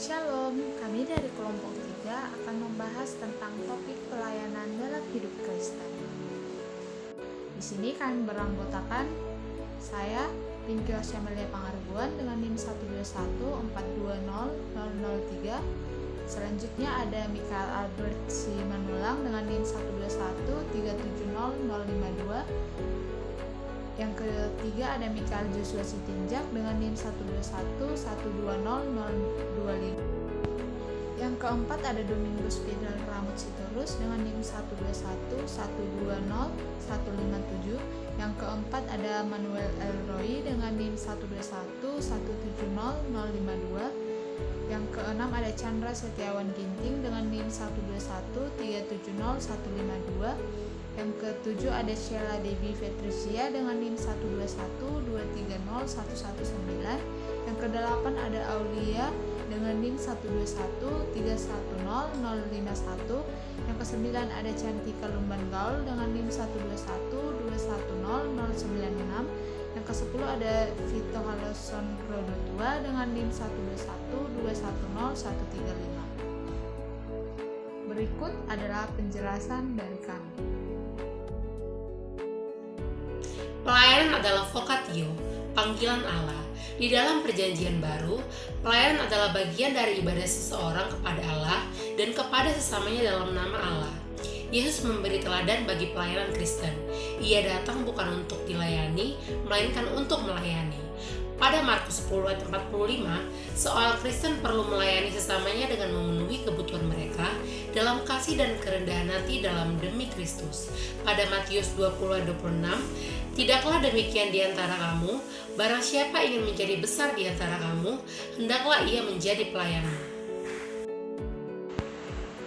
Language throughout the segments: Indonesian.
Shalom, kami dari kelompok 3 akan membahas tentang topik pelayanan dalam hidup Kristen. Di sini kami beranggotakan saya, Pinky Osyamalia Pangarbuan dengan NIM 121420003. Selanjutnya ada Michael Albert Simanulang dengan NIM 121370052. Yang ketiga ada Michael Joshua Sitinjak dengan NIM 121120025. Yang keempat ada Domingus Fidel Ramut Sitorus dengan NIM 121120157. Yang keempat ada Manuel Elroy dengan NIM 121170052. Yang keenam ada Chandra Setiawan Ginting dengan NIM 121370152. Yang ketujuh ada Sheila Debbie Petrisia dengan NIM 121230119. Yang kedelapan ada Aulia dengan NIM 121310051. Yang kesembilan ada Cantika Lumban Gaul dengan NIM 121210096. Yang kesepuluh ada Vito Haloson Rodotua dengan NIM 121210135. Berikut adalah penjelasan dari kami. Pelayanan adalah vocatio, panggilan Allah. Di dalam perjanjian baru, pelayanan adalah bagian dari ibadah seseorang kepada Allah dan kepada sesamanya dalam nama Allah. Yesus memberi teladan bagi pelayanan Kristen. Ia datang bukan untuk dilayani, melainkan untuk melayani. Pada Markus 10 ayat 45, seorang Kristen perlu melayani sesamanya dengan memenuhi kebutuhan mereka dalam kasih dan kerendahan hati dalam demi Kristus. Pada Matius 20 ayat 26, tidaklah demikian di antara kamu, barang siapa ingin menjadi besar di antara kamu, hendaklah ia menjadi pelayanmu.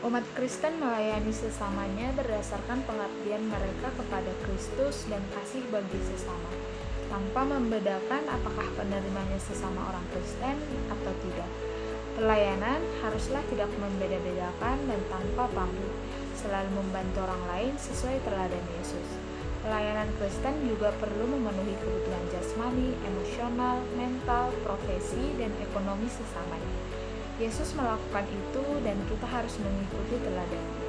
Umat Kristen melayani sesamanya berdasarkan pengabdian mereka kepada Kristus dan kasih bagi sesama, tanpa membedakan apakah penerimanya sesama orang Kristen atau tidak. Pelayanan haruslah tidak membeda-bedakan dan tanpa pamrih, selalu membantu orang lain sesuai teladan Yesus. Pelayanan Kristen juga perlu memenuhi kebutuhan jasmani, emosional, mental, profesi, dan ekonomi sesamanya. Yesus melakukan itu dan kita harus mengikuti teladannya.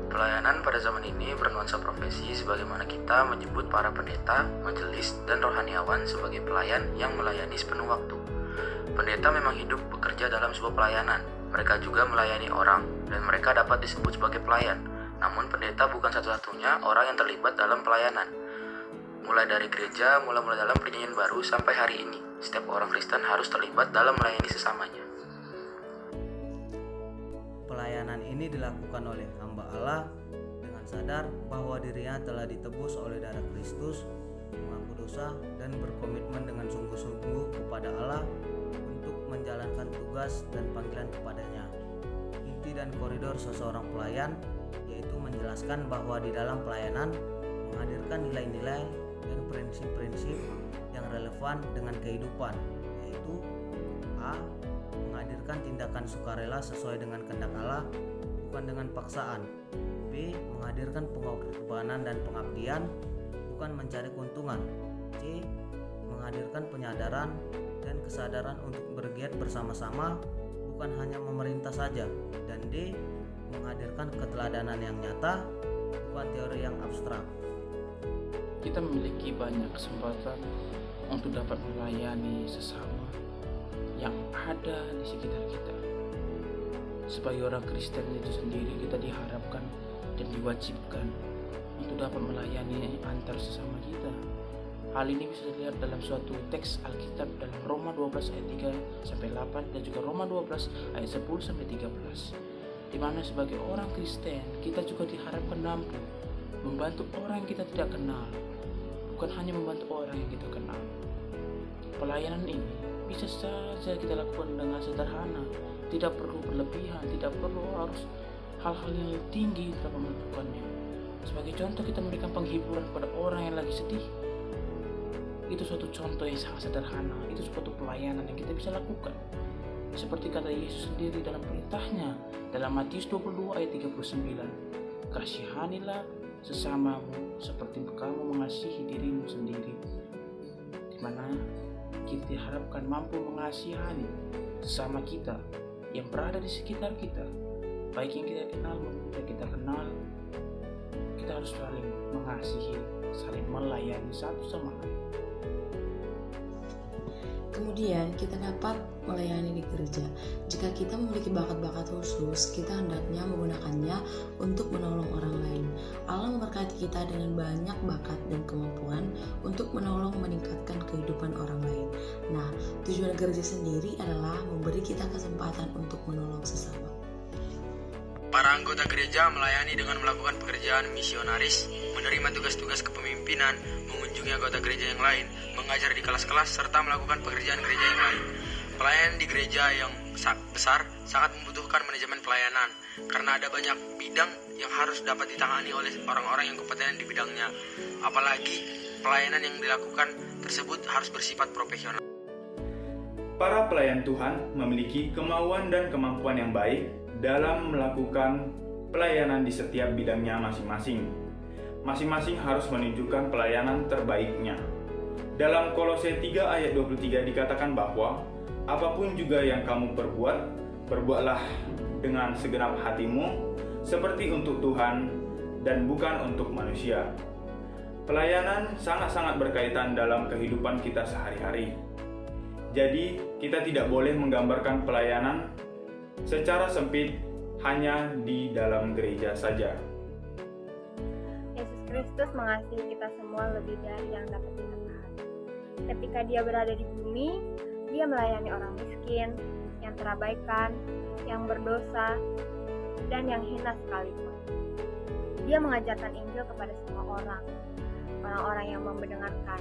Pelayanan pada zaman ini bernuansa profesi sebagaimana kita menyebut para pendeta, majelis, dan rohaniawan sebagai pelayan yang melayani sepenuh waktu. Pendeta memang hidup bekerja dalam sebuah pelayanan. Mereka juga melayani orang dan mereka dapat disebut sebagai pelayan. Namun pendeta bukan satu-satunya orang yang terlibat dalam pelayanan. Mulai dari gereja, mulai dalam perjanjian baru sampai hari ini, setiap orang Kristen harus terlibat dalam melayani sesamanya. Pelayanan ini dilakukan oleh hamba Allah dengan sadar bahwa dirinya telah ditebus oleh darah Kristus, mengaku dosa, dan berkomitmen dengan sungguh-sungguh kepada Allah untuk menjalankan tugas dan panggilan kepadanya. Inti dan koridor seseorang pelayan yaitu menjelaskan bahwa di dalam pelayanan menghadirkan nilai-nilai dan prinsip-prinsip yang relevan dengan kehidupan, yaitu A. Menghadirkan tindakan sukarela sesuai dengan kehendak Allah, bukan dengan paksaan. B. Menghadirkan pengorbanan dan pengabdian, bukan mencari keuntungan. C. Menghadirkan penyadaran dan kesadaran untuk bergiat bersama-sama, bukan hanya memerintah saja. Dan D. Menghadirkan keteladanan yang nyata, bukan teori yang abstrak. Kita memiliki banyak kesempatan untuk dapat melayani sesama yang ada di sekitar kita. Sebagai orang Kristen itu sendiri, kita diharapkan dan diwajibkan untuk dapat melayani antar sesama kita. Hal ini bisa dilihat dalam suatu teks Alkitab dalam Roma 12 ayat 3-8 dan juga Roma 12 ayat 10-13, di mana sebagai orang Kristen kita juga diharapkan mampu membantu orang yang kita tidak kenal, bukan hanya membantu orang yang kita kenal. Pelayanan ini bisa saja kita lakukan dengan sederhana, tidak perlu berlebihan, tidak perlu harus hal-hal yang tinggi dalam melakukannya. Sebagai contoh, kita memberikan penghiburan kepada orang yang lagi sedih. Itu suatu contoh yang sangat sederhana, itu suatu pelayanan yang kita bisa lakukan. Seperti kata Yesus sendiri dalam perintahnya dalam Matius 22 ayat 39, kasihanilah sesamamu seperti kamu mengasihi dirimu sendiri. Di mana kita diharapkan mampu mengasihani sesama kita yang berada di sekitar kita, baik yang kita kenal maupun yang kita kenal. Kita harus saling mengasihi, saling melayani satu sama lain. Kemudian kita dapat melayani di gereja. Jika kita memiliki bakat-bakat khusus, kita hendaknya menggunakannya untuk menolong orang lain. Allah memberkati kita dengan banyak bakat dan kemampuan untuk menolong meningkatkan kehidupan orang lain. Nah, tujuan gereja sendiri adalah memberi kita kesempatan untuk menolong sesama. Para anggota gereja melayani dengan melakukan pekerjaan misionaris, menerima tugas-tugas kepemimpinan, mengunjungi anggota gereja yang lain, mengajar di kelas-kelas, serta melakukan pekerjaan gereja yang lain. Pelayanan di gereja yang besar sangat membutuhkan manajemen pelayanan, karena ada banyak bidang yang harus dapat ditangani oleh orang-orang yang kompeten di bidangnya. Apalagi pelayanan yang dilakukan tersebut harus bersifat profesional. Para pelayan Tuhan memiliki kemauan dan kemampuan yang baik dalam melakukan pelayanan di setiap bidangnya masing-masing. Masing-masing harus menunjukkan pelayanan terbaiknya. Dalam Kolose 3 ayat 23 dikatakan bahwa apapun juga yang kamu perbuat, perbuatlah dengan segenap hatimu seperti untuk Tuhan dan bukan untuk manusia. Pelayanan sangat-sangat berkaitan dalam kehidupan kita sehari-hari. Jadi, kita tidak boleh menggambarkan pelayanan secara sempit hanya di dalam gereja saja. Yesus Kristus mengasihi kita semua lebih dari yang dapat kita pahami. Ketika dia berada di bumi, dia melayani orang miskin, yang terabaikan, yang berdosa, dan yang hina sekalipun. Dia mengajarkan Injil kepada semua orang, orang-orang yang mau mendengarkan,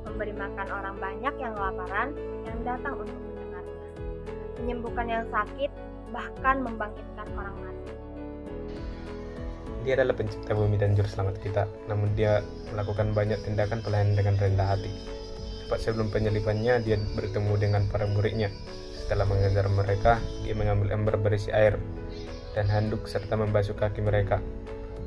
memberi makan orang banyak yang kelaparan, yang datang untuk mendengarnya, menyembuhkan yang sakit, bahkan membangkitkan orang mati. Dia adalah pencipta bumi dan juru selamat kita, namun dia melakukan banyak tindakan pelayanan dengan rendah hati. Tepat sebelum penyalibannya, dia bertemu dengan para muridnya. Setelah mengajar mereka, dia mengambil ember berisi air dan handuk serta membasuh kaki mereka.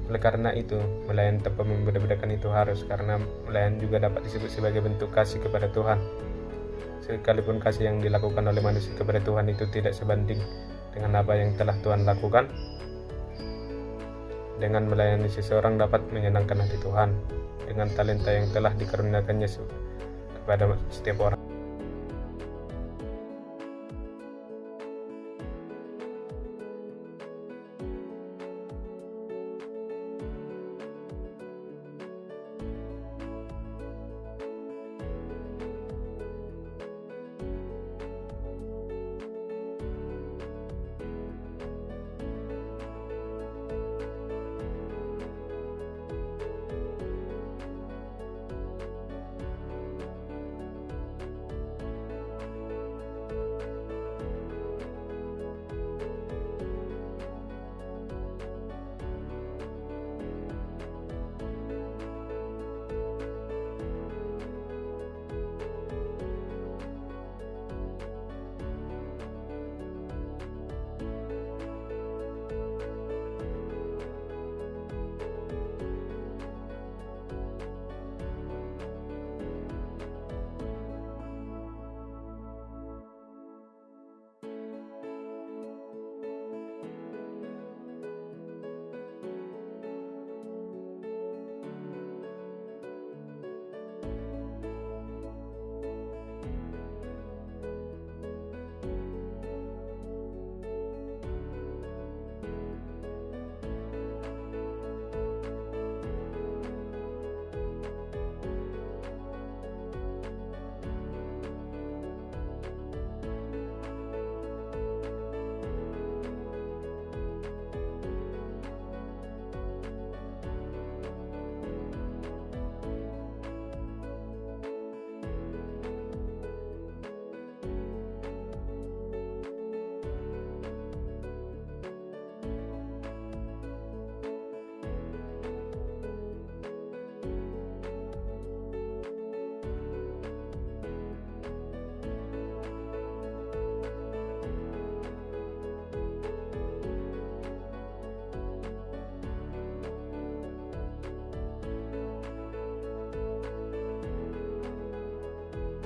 Oleh karena itu, melayani tanpa membeda-bedakan itu harus, karena melayani juga dapat disebut sebagai bentuk kasih kepada Tuhan. Sekalipun kasih yang dilakukan oleh manusia kepada Tuhan itu tidak sebanding dengan apa yang telah Tuhan lakukan. Dengan melayani seseorang dapat menyenangkan hati Tuhan dengan talenta yang telah dikaruniakannya kepada setiap orang.